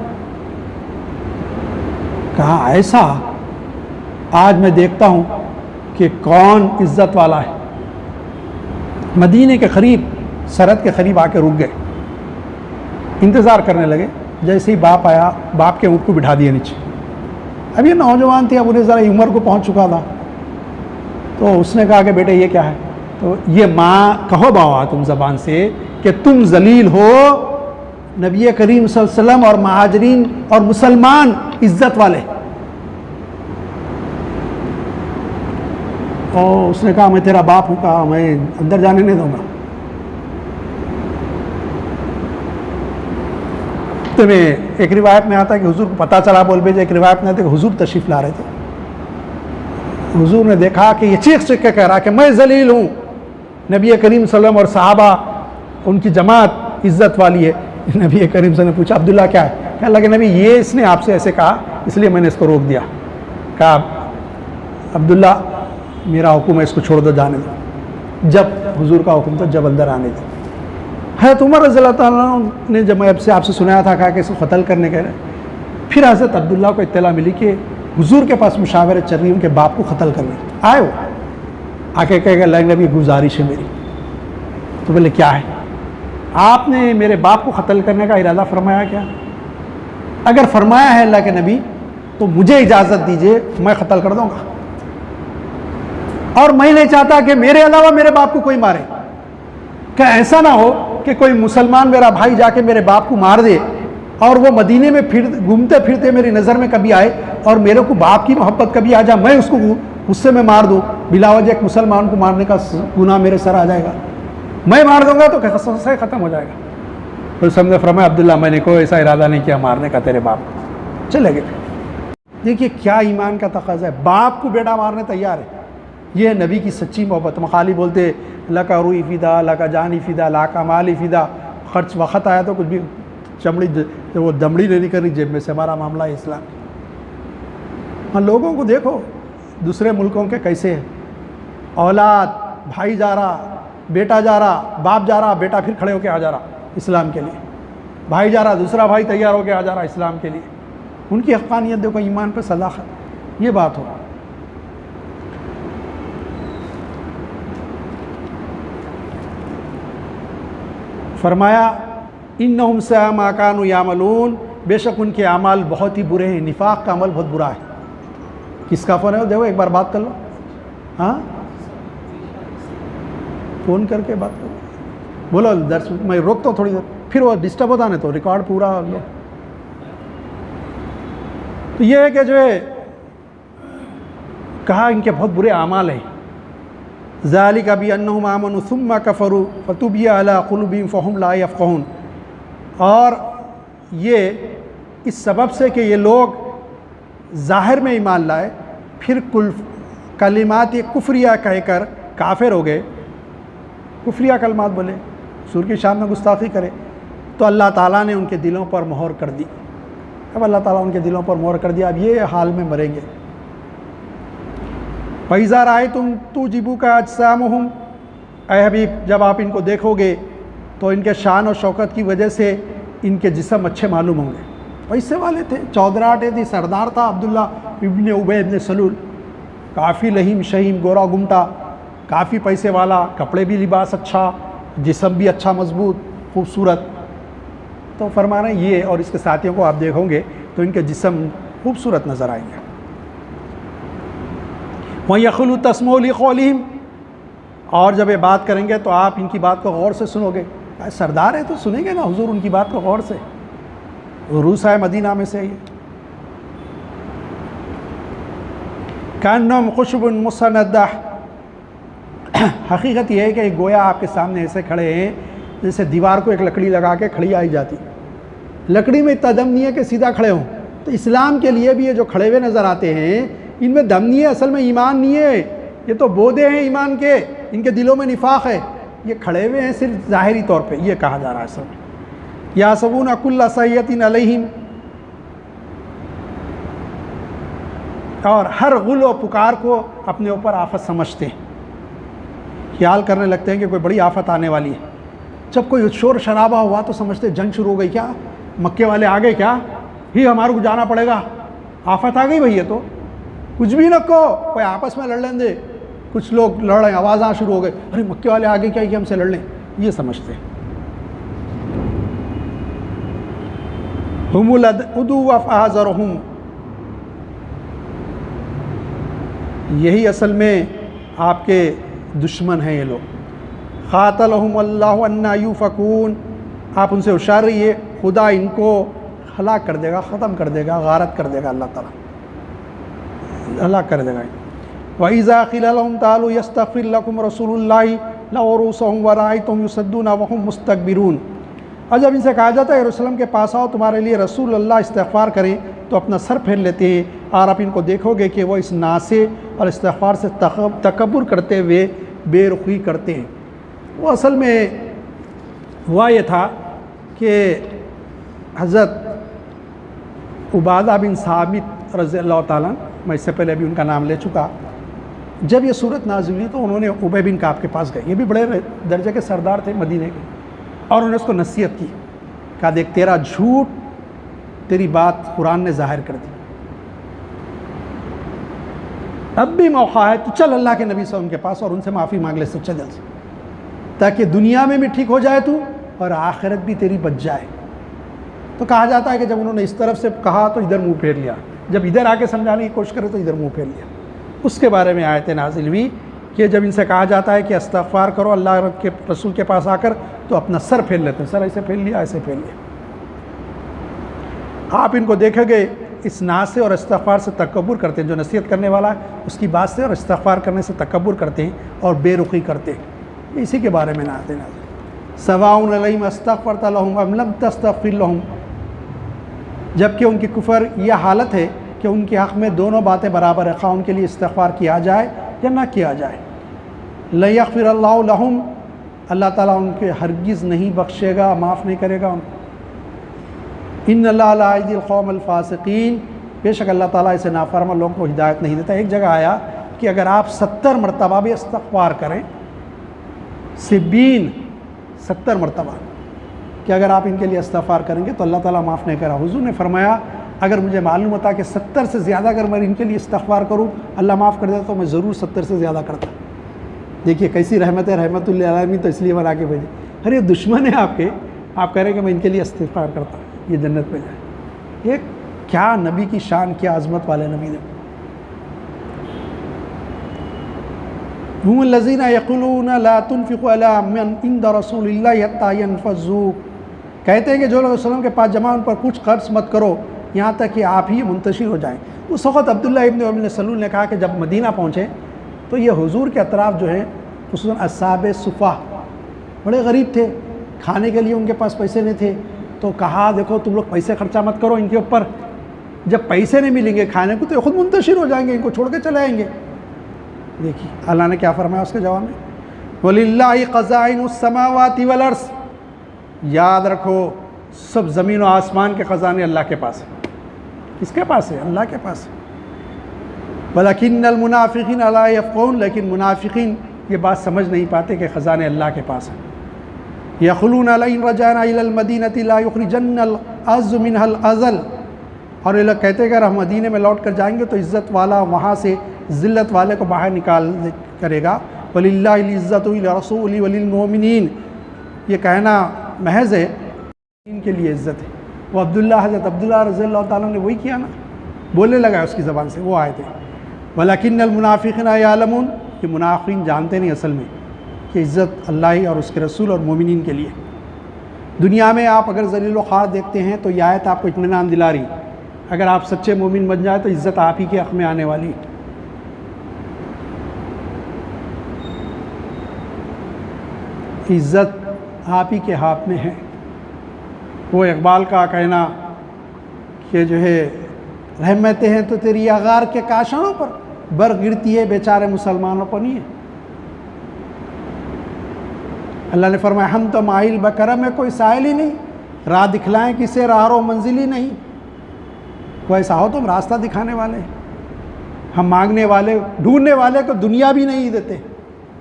कहा ऐसा, आज मैं देखता हूँ कि कौन इज्जत वाला है। मदीने के करीब, सरहद के करीब आके रुक गए, इंतज़ार करने लगे। जैसे ही बाप आया, बाप के ऊँट को बिठा दिया नीचे। अब ये नौजवान थे, अब उन्हें ज़रा उम्र को पहुँच चुका था, तो उसने कहा कि बेटे ये क्या है? तो ये माँ कहो बाबा तुम ज़बान से कि तुम जलील हो, नबी करीम सल्लल्लाहु अलैहि वसल्लम और महाजरीन और मुसलमान इज्जत वाले। और उसने कहा मैं तेरा बाप हूँ, कहा मैं अंदर जाने नहीं दूंगा। तो मैं एक रिवायत में आता है कि हुजूर को पता चला, बोल भेजे, एक रिवायत में आता है कि हुजूर तशरीफ़ ला रहे थे। हुजूर ने देखा कि ये चीख चीख के कह रहा है कि मैं जलील हूँ, नबी करीम सल्लल्लाहु अलैहि वसल्लम और सहाबा उनकी जमात इज्जत वाली है। नबी करीम सल्लल्लाहु अलैहि वसल्लम ने पूछा अब्दुल्ला क्या है? कहने लगे नबी ये इसने आपसे ऐसे कहा इसलिए मैंने इसको रोक दिया। कहा अब्दुल्ला मेरा हुक्म है, इसको छोड़ दो, जाने दो। जब हुजूर का हुक्म था, जब अंदर आने दो। हज़रत उमर रज़ियल्लाहु ताला अन्हु ने जब मैं आपसे सुनाया था, कहा कि इसको कत्ल करने कह रहे, फिर हज़रत अब्दुल्ला को इत्तला मिली कि हुजूर के पास मुशावरत चल रही है उनके बाप को कत्ल करने। आए वो आके कहेगा नबी गुजारिश है मेरी। तो बोले क्या है? आपने मेरे बाप को कत्ल करने का इरादा फरमाया क्या? अगर फरमाया है अल्लाह के नबी तो मुझे इजाज़त दीजिए, मैं कत्ल कर दूँगा, और मैं नहीं चाहता कि मेरे अलावा मेरे बाप को कोई मारे। क्या ऐसा ना हो कि कोई मुसलमान मेरा भाई जाके मेरे बाप को मार दे और वो मदीने में फिर घूमते फिरते मेरी नज़र में कभी आए और मेरे को बाप की मोहब्बत कभी आ जाए, मैं उसको गुस्से में मार दूँ, बिलावजह एक मुसलमान को मारने का गुनाह मेरे सर आ जाएगा, मैं मार दूंगा तो कैसे ख़त्म हो जाएगा। तो समझे फरमाया अब्दुल्ला मैंने कोई ऐसा इरादा नहीं किया मारने का तेरे बाप को। चले गए। देखिए क्या ईमान का तकाज़ा है, बाप को बेटा मारने तैयार है। ये है नबी की सच्ची मोहब्बत। मखाली बोलते ला का रूई फ़िदा, ला का जानी फ़िदा, ला का माली फ़िदा। खर्च वक़्त आया तो कुछ भी चमड़ी वो दमड़ी नहीं करनी जेब में से, हमारा मामला है इस्लाम। हाँ लोगों को देखो दूसरे मुल्कों के कैसे हैं, औलाद भाई जा रहा, बेटा जा रहा, बाप जा रहा, बेटा फिर खड़े होकर आ जा रहा इस्लाम के लिए, भाई जा रहा, दूसरा भाई तैयार होकर आ जा रहा इस्लाम के लिए। उनकी हक़ानियत देखो, ईमान पर सदाक़त, ये बात हो। फरमाया इन्नहुम सअ मा कानू यामलून, बेशक उनके अमाल बहुत ही बुरे हैं। निफाक का अमल बहुत बुरा है। किसका फ़ोन है? देखो एक बार बात कर लो। हाँ, फ़ोन करके बात करो, बोलो दर्श मैं रोकता हूँ थोड़ी देर, फिर वो डिस्टर्ब होता नहीं तो रिकॉर्ड पूरा लो। तो ये है कि जो है कहा इनके बहुत बुरे अमाल हैं। ज़ालिका बिअन्नहुम आमनू सुम्मा कफ़रू फतुबिया अला क़ुलूबिहिम फ़हुम ला यफ़क़हून, और ये इस सबब से कि ये लोग ज़ाहिर में ईमान लाए, फिर कलिमात कुफ्रिया कहकर काफिर हो गए। कुफ्रिया कलिमात बोले, सूर की शान में गुस्ताखी करे, तो अल्लाह ताला ने उनके दिलों पर मोहर कर दी। अब अल्लाह ताला उनके दिलों पर मोहर कर दिया, अब ये हाल में मरेंगे। फ़इज़ा रअयतुम तुअजिबुका अजसामुहुम, ऐ हबीब जब आप इनको देखोगे तो इनके शान और शौकत की वजह से इनके जिस्म अच्छे मालूम होंगे। पैसे वाले थे, चौधराटे थी, सरदार था अब्दुल्ला इब्न उबय इब्न सलूल, काफ़ी लहीम शहीम, गोरा गुमटा, काफ़ी पैसे वाला, कपड़े भी लिबास अच्छा, जिस्म भी अच्छा मजबूत खूबसूरत। तो फरमा रहे हैं ये और इसके साथियों को आप देखोगे तो इनके जिस्म खूबसूरत नज़र आएंगे। वहीं यखलु तस्मो लिक़ौलिहिम, और जब ये बात करेंगे तो आप इनकी बात को गौर से सुनोगे। सरदार है तो सुनेंगे ना हुजूर उनकी बात को गौर से। रूसा मदीना में से ये कान्नम खुशबुन मुसन्नदा, हकीकत यह है कि गोया आपके सामने ऐसे खड़े हैं जैसे दीवार को एक लकड़ी लगा के खड़ी आई जाती। लकड़ी में इतना दम नहीं है कि सीधा खड़े हों। तो इस्लाम के लिए भी ये जो खड़े हुए नज़र आते हैं इनमें दम नहीं है, असल में ईमान नहीं है, ये तो बोधे हैं ईमान के, इनके दिलों में निफाक है। ये खड़े हुए हैं सिर्फ ज़ाहिरी तौर पे, ये कहा जा रहा है सब। या सबून कुल्ला सय्यतिन अलैहिम, और हर गुल व पुकार को अपने ऊपर आफत समझते हैं, ख्याल करने लगते हैं कि कोई बड़ी आफत आने वाली है। जब कोई शोर शराबा हुआ तो समझते जंग शुरू हो गई, क्या मक्के वाले आ गए, क्या ही हमारे को जाना पड़ेगा, आफत आ गई भाई। ये तो कुछ भी न को, कोई आपस में लड़ लें दे, कुछ लोग लड़ रहे हैं, आवाज़ आना शुरू हो गई, अरे मक्के वाले आगे क्या कि हमसे लड़ लें, ये समझते हैं। हुमुल उदू फ़अज़रहुम, यही असल में आपके दुश्मन हैं ये लोग। क़ातलहुम अल्लाहु अन्ना यूफ़कून, आप उनसे होशियार रहिए, खुदा इनको हलाक कर देगा, ख़त्म कर देगा, गारत कर देगा, अल्लाह ताला हलाक कर देगा। वइज़ा क़ीला लहुम तालू यस्तग़फ़िर लकुम रसूलुल्लाहि लअरूसहुम व रअयतहुम युसद्दूना व हुम मुस्तकबिरून, और जब इनसे कहा जाता है रसूलुल्लाह के पास आओ तुम्हारे लिए रसूल अल्लाह इस्तिग़फ़ार करें, तो अपना सर फेर लेते हैं, और आप इनको देखोगे कि वो इस नासे और इस्तिग़फ़ार से तकब्बुर करते हुए बेरुखी करते हैं। वो असल में हुआ ये था कि हज़रत उबादा बिन साबित रज़ियल्लाहु ताला, मैं इससे पहले भी उनका नाम ले चुका, जब ये सूरत नाज़िल हुई तो उन्होंने उबय बिन काब के पास गए, ये भी बड़े दर्जे के सरदार थे मदीने के, और उन्होंने उसको नसीहत की, कहा देख तेरा झूठ, तेरी बात कुरान ने ज़ाहिर कर दी, अब भी मौका है तो चल अल्लाह के नबी से उनके पास और उनसे माफ़ी मांग ले सच्चे दिल से, ताकि दुनिया में भी ठीक हो जाए तू और आखिरत भी तेरी बच जाए। तो कहा जाता है कि जब उन्होंने इस तरफ से कहा तो इधर मुंह फेर लिया, जब इधर आके समझाने की कोशिश करे तो इधर मुंह फेर लिया। उसके बारे में आयत नाज़िल हुई कि जब इनसे कहा जाता है कि इस्तिग़फ़ार करो अल्लाह के रसूल के पास आकर, तो अपना सर फेर लेते हैं, सर ऐसे फेर लिया, ऐसे फेर लिया। आप इनको देखेंगे इस नाज से और इस्तिग़फ़ार से तकब्बुर करते हैं, जो नसीहत करने वाला है उसकी बात से और इस्तिग़फ़ार करने से तकब्बुर करते हैं और बेरुखी करते हैं। इसी के बारे में नाज़िल सवाउन अलैहिम अस्तग़फ़रत लहुम अम लम तस्तग़फ़िर लहुम, जबकि उनकी कुफ़र यह हालत है कि उनके हक़ में दोनों बातें बराबर है, खा उनके लिए इस्तिग़फ़ार किया जाए या ना किया जाए। ला यग़फ़िरल्लाहु लहुम, अल्लाह ताला उनके हरगिज़ नहीं बख्शेगा, माफ़ नहीं करेगा उनको। इन्नल्लाह ला यहदिल क़ौमल फ़ासिक़ीन, बेशक अल्लाह ताला ऐसे नाफरमान लोगों को हिदायत नहीं देता। एक जगह आया कि अगर आप 70 मरतबा भी इस्तिग़फ़ार करें, सिब्बीन 70 मरतबा, कि अगर आप इनके लिए इस्तिग़फ़ार करेंगे तो अल्लाह ताला माफ़ नहीं करा। हुज़ूर ने फरमाया अगर मुझे मालूम होता कि 70 से ज़्यादा अगर मैं इनके लिए इस्तिग़फ़ार करूँ अल्लाह माफ़ कर देता तो मैं ज़रूर 70 से ज़्यादा करता। देखिए कैसी रहमत है, रहमतुल लिल आलमीन, तो इसलिए बना के भेजे अरे ये दुश्मन है आपके, आप कह रहे हैं कि मैं इनके लिए इस्तिग़फ़ार करता हूँ ये जन्नत में जाए। ये क्या नबी की शान, क्या अज़मत वाले नबी ने। हुमुल्लज़ीना यक़ूलूना ला तुनफ़िक़ू अला मन इंद रसूलिल्लाहि हत्ता यनफ़ज़ू, कहते हैं कि जो लोग वसल्लम के पास जमा उन पर कुछ खर्च मत करो यहाँ तक कि आप ही मुंतशिर हो जाएं। उस वक़्त अब्दुल्लाह इब्न उम्म सलूल ने कहा कि जब मदीना पहुँचे तो ये हुजूर के अतराफ़ जो हैं खुसूसन अस्हाबे सुफ़ा बड़े गरीब थे, खाने के लिए उनके पास पैसे नहीं थे। तो कहा देखो तुम लोग पैसे खर्चा मत करो इनके ऊपर, जब पैसे नहीं मिलेंगे खाने को तो ये खुद मुंतशिर हो जाएंगे, इनको छोड़ के चले आएंगे। देखिए अल्लाह ने क्या फरमाया उसके जवाब में, वलिल्लाहि ख़ज़ाइनुस समावाति वल अर्ज़, याद रखो सब ज़मीन और आसमान के ख़ज़ाने अल्लाह के पास है। किसके पास है? अल्लाह के पास है। वलकिन्नल मुनाफ़िक़ीन ला यफ़क़हून, लेकिन मुनाफ़िक़ीन ये बात समझ नहीं पाते कि ख़ज़ाने अल्लाह के पास है। यक़ूलूना लइन रजाना इलल मदीनति ला युख़रिजन्नल अज़्ज़ु मिनहल अज़ल, और ये लोग कहते हैं अगर हम मदीने में लौट कर जाएंगे तो इज़्ज़त वाला वहाँ से ज़िल्लत वाले को बाहर निकाल करेगा। वलिल्लाहिल इज़्ज़तु लिरसूलिही वलिल मोमिनीन, ये कहना महज़ है, इनके लिए इज़्ज़त है। वो हज़रत अब्दुल्लाह रज़ियल्लाहु ताला ने वही किया ना, बोलने लगा उसकी ज़बान से, वो आए थे। वलकिन्नल मुनाफ़िक़ीना यअलमून, ये मुनाफ़िक़ीन जानते नहीं असल में कि इज़्ज़त अल्लाह ही और उसके रसूल और मोमिनीन के लिए। दुनिया में आप अगर ज़लील व ख़ार देखते हैं तो यह आयत आपको इत्मीनान दिला रही, अगर आप सच्चे मोमिन बन जाए तो इज़्ज़त आप ही के हक़ में आने वाली। इज़्ज़त आप ही के हाथ में है। वो इकबाल का कहना कि जो है रहमतें हैं तो तेरी अगार के काशानों पर, बर गिरती है बेचारे मुसलमानों पर नहीं है। अल्लाह ने फरमाया हम तो माइल बकरम है, कोई साइल ही नहीं, राह दिखलाएं किसे राह मंजिल ही नहीं। कोई ऐसा हो तुम रास्ता दिखाने वाले, हम मांगने वाले ढूंढने वाले को दुनिया भी नहीं देते।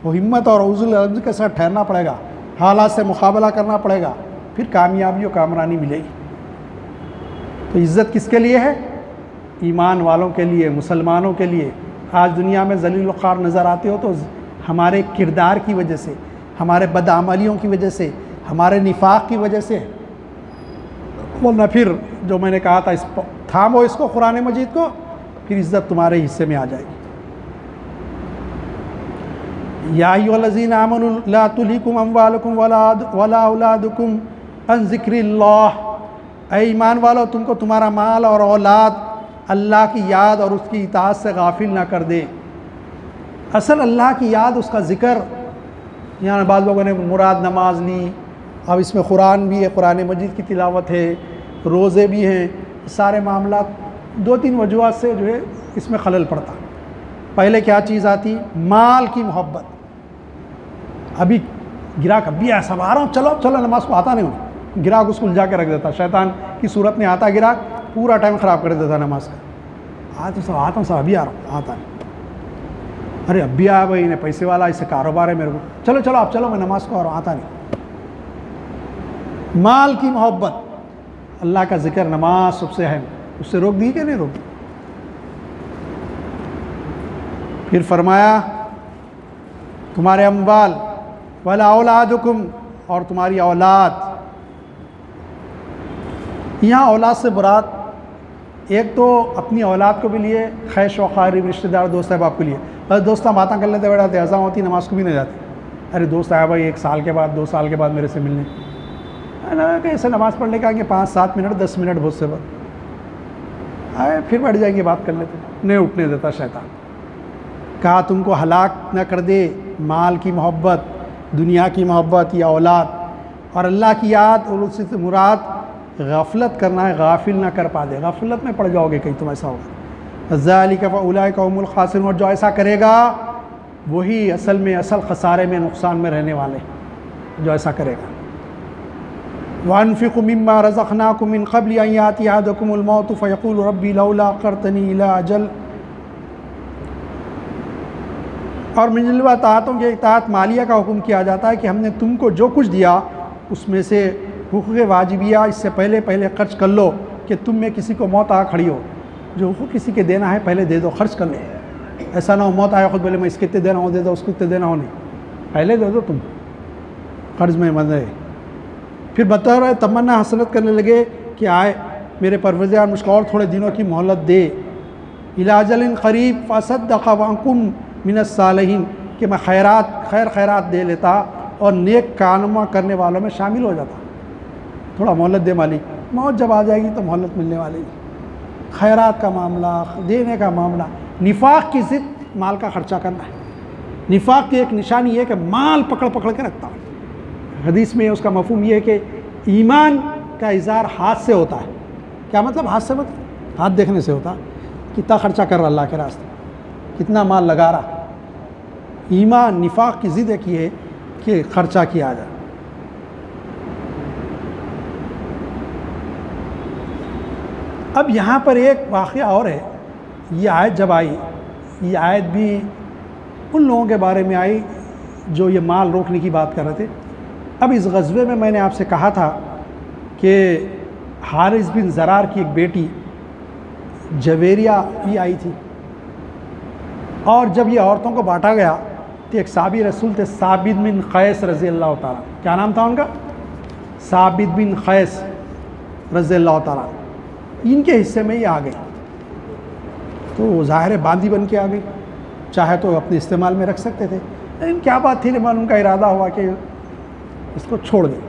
तो हिम्मत और उज़ुल अज़्म के साथ ठहरना पड़ेगा, हालात से मुकाबला करना पड़ेगा, फिर कामयाबी और कामरानी मिलेगी। तो इज़्ज़त किसके लिए है? ईमान वालों के लिए, मुसलमानों के लिए। आज दुनिया में ज़लील व ख़ार नज़र आते हो तो हमारे किरदार की वजह से, हमारे बदअमलियों की वजह से, हमारे निफाक की वजह से। वरना फिर जो मैंने कहा था, इस थामो इसको कुरान मजीद को, फिर इज़्ज़त तुम्हारे हिस्से में आ जाएगी। या अय्युहल्लज़ीना आमनू ला तुल्हिकुम अम्वालुकुम वला औलादुकुम अन ज़िक्रिल्लाह, ऐ ईमान वालो तुमको तुम्हारा माल और औलाद अल्लाह की याद और उसकी इताअत से गाफिल ना कर दे। असल अल्लाह की याद, उसका ज़िक्र, यहाँ बाद लोगों ने मुराद नमाज ली, अब इसमें कुरान भी है, कुरान मजीद की तिलावत है, रोज़े भी हैं, सारे मामला दो तीन वजूहात से जो है इसमें खलल पड़ता। पहले क्या चीज़ आती? माल की मोहब्बत। अभी गिराक अभी ऐसा आ रहा हूँ, चलो चलो, नमाज को आता नहीं हूँ, गिराक उसको उलझा के रख देता, शैतान की सूरत में आता गिराक, पूरा टाइम ख़राब कर देता नमाज का। आज तो सब आता हूँ, सब अभी आ रहा हूँ, आता नहीं। अरे अभी आया भाई, इन्हें पैसे वाला, इससे कारोबार है मेरे को, चलो चलो आप चलो, मैं नमाज को आ रहा हूँ, आता नहीं। माल की मोहब्बत, अल्लाह का जिक्र, नमाज सबसे अहम, उससे रोक दी कि नहीं रोक दी? फिर फरमाया तुम्हारे अम्वाल वला औलादुकुम, और तुम्हारी औलाद। यहाँ औलाद से मुराद एक तो अपनी औलाद को भी लिए, खैश व क़रीब रिश्तेदार दोस्त अहबाब के लिए। बस दोस्त हम बातें कर लेते बैठा अज़ा होती, नमाज को भी नहीं जाते। अरे दोस्त आया भाई 1 साल के बाद 2 साल के बाद मेरे से मिलने, ना कैसे नमाज़ पढ़ने के आगे 5-7 मिनट 10 मिनट बहुत से बाद आए, फिर बैठ जाएंगे बात कर लेते, नहीं उठने देता शैतान। कहा तुमको हलाक न कर दे माल की मोहब्बत, दुनिया की मोहब्बत या औलाद, और अल्लाह की याद, और उससे मुराद गफलत करना है, गाफिल ना कर पा दे, गफलत में पड़ जाओगे कहीं तुम, ऐसा होगा। ज़ालिका फ़उलाइका हुमुल ख़ासिरून, और जो ऐसा करेगा वही असल में असल खसारे में, नुकसान में रहने वाले, जो ऐसा करेगा। वअन्फ़िक़ू मिम्मा रज़क़नाकुम मिन क़ब्लि अन यातिया अहदकुमुल मौत फ़यक़ूलु रब्बी लौला अख़्ख़रतनी इला अजल, और मिनलवा ताअतों के इताअत मालिया का हुक्म किया जाता है कि हमने तुमको जो कुछ दिया उसमें से हुकूक़ वाजिबिया इससे पहले पहले खर्च कर लो, कि तुम में किसी को मौत आ खड़ी हो, जो हुकूक़ किसी के देना है पहले दे दो, खर्च कर लो। ऐसा ना हो मौत आया खुद बोले मैं इसके इतने देना हो दे दो, उसको इतने देना हो, नहीं, पहले दे दो तुम, कर्ज में बंधे। फिर बतौर तमन्ना हसरत करने लगे कि आए मेरे परवरदिगार मुझको और थोड़े दिनों की मोहलत दे। इला अजलिन करीब फसद्दक़ वकुन मिनस सालिहीन, कि मैं खैरात दे लेता और नेक कानमा करने वालों में शामिल हो जाता। थोड़ा मोहलत दे मालिक, मौत जब आ जाएगी तो मोहलत मिलने वाली। खैरात का मामला, देने का मामला, निफाक की ज़िद माल का खर्चा करना है। निफाक की एक निशानी है कि माल पकड़ पकड़ के रखता है। हदीस में उसका मफहूम ये है कि ईमान का इज़हार हाथ से होता है। क्या मतलब हाथ से? मतलब हाथ देखने से होता, कितना खर्चा कर रहा अल्लाह के रास्ते, कितना माल लगा रहा। ईमान निफाक की ज़िद की है कि खर्चा किया जाए। अब यहाँ पर एक वाक़या और है। ये आयत जब आई, ये आयत भी उन लोगों के बारे में आई जो ये माल रोकने की बात कर रहे थे। अब इस ग़ज़वे में मैंने आपसे कहा था कि हारिस बिन ज़रार की एक बेटी जवेरिया भी आई थी, और जब ये औरतों को बांटा गया तो एक साबी रसूल थे, साबित बिन क़ैस रज़ी अल्लाह ताला। क्या नाम था उनका? साबित बिन क़ैस रज़ी अल्लाह ताला। इनके हिस्से में ये आ गई, तो ज़ाहिर है बांदी बन के आ गई। चाहे तो अपने इस्तेमाल में रख सकते थे, लेकिन क्या बात थी, मालूम का इरादा हुआ कि इसको छोड़ दें।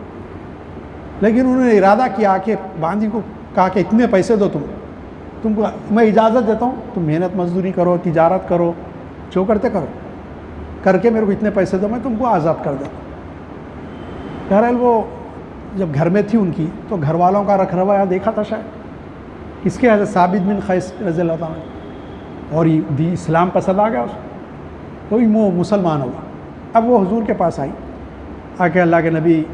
लेकिन उन्होंने इरादा किया कि बांदी को कहा कि इतने पैसे दो, तुमको मैं इजाज़त देता हूँ, तुम मेहनत मजदूरी करो, तिजारत करो, जो करते करो, करके मेरे को इतने पैसे दो, मैं तुमको आज़ाद कर देता। बहरहाल वो जब घर में थी उनकी, तो घर वालों का रख रवैया देखा था शायद, किसके हज़रत साबित बिन क़ैस रज़ी अल्लाह ताला, और ये इस्लाम पसंद आ गया उसको, तो वो मुसलमान हुआ। अब वो हुजूर के पास आई, आके अल्लाह के नबी,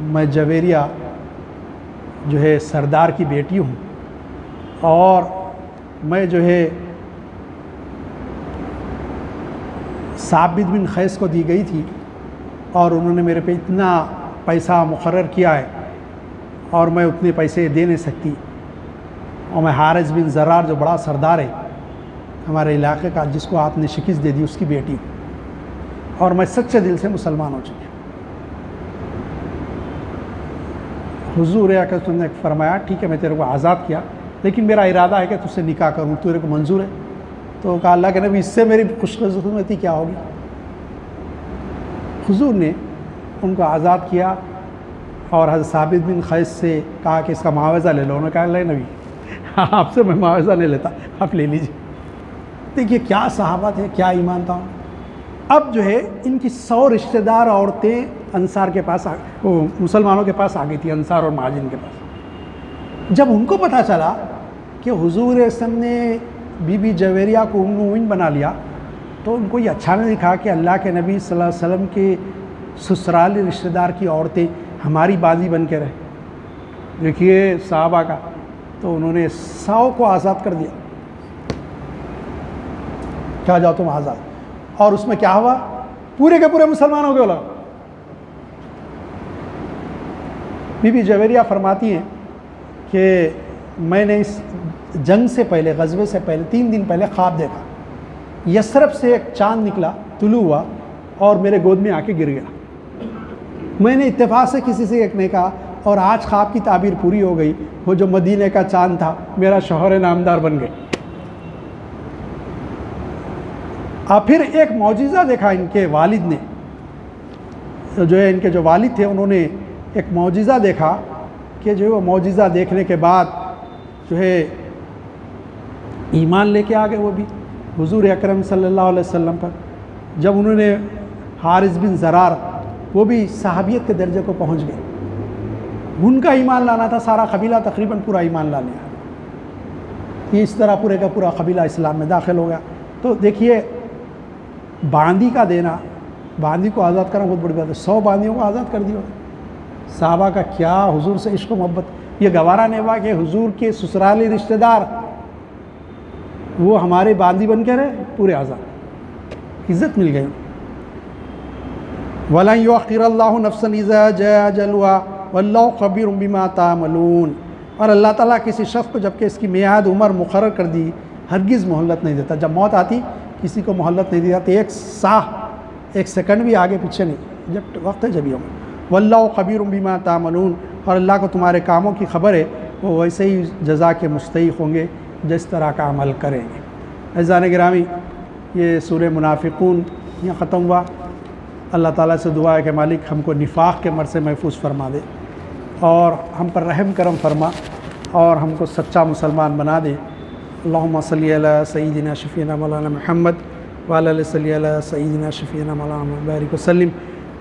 मैं जवेरिया जो है सरदार की बेटी हूँ, और मैं जो है साबित बिन क़ैस को दी गई थी, और उन्होंने मेरे पे इतना पैसा मुकर्रर किया है, और मैं उतने पैसे दे नहीं सकती। और मैं हारिस बिन ज़रार जो बड़ा सरदार है हमारे इलाके का, जिसको आपने शिकस्त दे दी, उसकी बेटी हूँ, और मैं सच्चे दिल से मुसलमान हो चुकी। हुजूर आकर तुमने फरमाया, ठीक है मैं तेरे को आज़ाद किया, लेकिन मेरा इरादा है कि तुझसे निकाह करूँ, तेरे को मंजूर है? तो कहा अल्लाह के नबी, इससे मेरी खुशकिस्मती क्या होगी। हुजूर ने उनको आज़ाद किया, और हज़रत साबित बिन क़ैस से कहा कि इसका मुआवज़ा ले लो। उन्होंने कहा अल्लाह नबी आपसे मैं मुआवज़ा नहीं लेता, आप ले लीजिए। देखिए क्या सहाबा थे, क्या ईमान था। अब जो है इनकी 100 रिश्तेदार औरतें अंसार के पास वो मुसलमानों के पास आ गई थी, अंसार और महाजिन के पास। जब उनको पता चला कि हुजूर अक़रम ने बीबी जवेरिया को उम्मुल मोमिनीन बना लिया, तो उनको ये अच्छा नहीं दिखा कि अल्लाह के नबी सल्लल्लाहु अलैहि वसल्लम के ससुराली रिश्तेदार की औरतें हमारी बाजी बन के रहे। देखिए सहाबा का, तो उन्होंने 100 को आज़ाद कर दिया, क्या जाओ तुम आज़ाद। और उसमें क्या हुआ, पूरे के पूरे मुसलमान हो गए लोग। बीबी जवेरिया फरमाती हैं कि मैंने इस जंग से पहले, ग़ज़वे से पहले 3 दिन पहले ख्वाब देखा, यसरब से एक चाँद निकला, तुलू हुआ और मेरे गोद में आके गिर गया। मैंने इत्तेफाक से किसी से एक ने कहा, और आज ख्वाब की ताबीर पूरी हो गई, वो जो मदीने का चाँद था मेरा शौहर नामदार बन गए। और फिर एक मौजिज़ा देखा इनके वालिद ने, तो जो है इनके जो वालिद थे उन्होंने एक मौजिज़ा देखा कि जो वो मौजिज़ा देखने के बाद जो है ईमान लेके आ गए वो भी हुजूर अकरम सल्लल्लाहु अलैहि वसल्लम पर। जब उन्होंने हारिस बिन ज़रार, वो भी सहाबियत के दर्जे को पहुँच गए, उनका ईमान लाना था, सारा कबीला तकरीबन पूरा ईमान ला लिया। ये इस तरह पूरे का पूरा कबीला इस्लाम में दाखिल हो गया। तो देखिए बांदी का देना, बांदी को आज़ाद करना बहुत बड़ी बात है। 100 बांदियों को आज़ाद कर दिया। साहबा का क्या हुजूर से इश्क मोहब्बत, ये गवारा नहीं हुआ कि हुजूर के ससुराली रिश्तेदार वो हमारे बांदी बन के रहे, पूरे आज़ाद, इज़्ज़त मिल गई। वला युअख्खिरुल्लाहु नफ्सन इज़ा जाअ अजलुहा वल्लाहु खबीरुम बिमा तामलून। और अल्लाह ताला किसी शख्स को जबकि इसकी मियाद उम्र मुकर्रर कर दी, हरगिज़ मोहलत नहीं देता। जब मौत आती किसी को मोहलत नहीं दी जाती, एक साह, एक सेकंड भी आगे पीछे नहीं, जब वक्त है जब ही होंगे। वल्लाहु खबीरुम बिमा तामलून, और अल्लाह को तुम्हारे कामों की खबर है, वो वैसे ही जज़ा के मुस्तहिक़ होंगे जिस तरह का अमल करेंगे। अज़ीज़ान गिरामी, ये सूरह मुनाफ़िकून यहाँ ख़त्म हुआ। अल्लाह ताला से दुआ है कि मालिक हमको निफाक़ के मर से महफूज फरमा दे और हम पर रहम करम फरमा और हमको सच्चा मुसलमान बना दे। अल्लाहुम्मा सल्ली अला सय्यिदिना शफ़ीना मौलाना मुहम्मद व अला सल्ली अला सय्यिदिना शफ़ीना मौलाना बारिक वसल्लिम।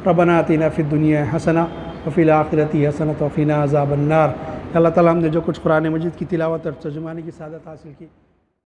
रब्बना आतिना फ़िद दुनिया हसना व फ़िल आखिरति हसनत व क़िना अज़ाबन्नार। अल्लाह ताला हमने जो कुछ कुरान मजीद की तिलावत और तर्जुमानी की सआदत हासिल की,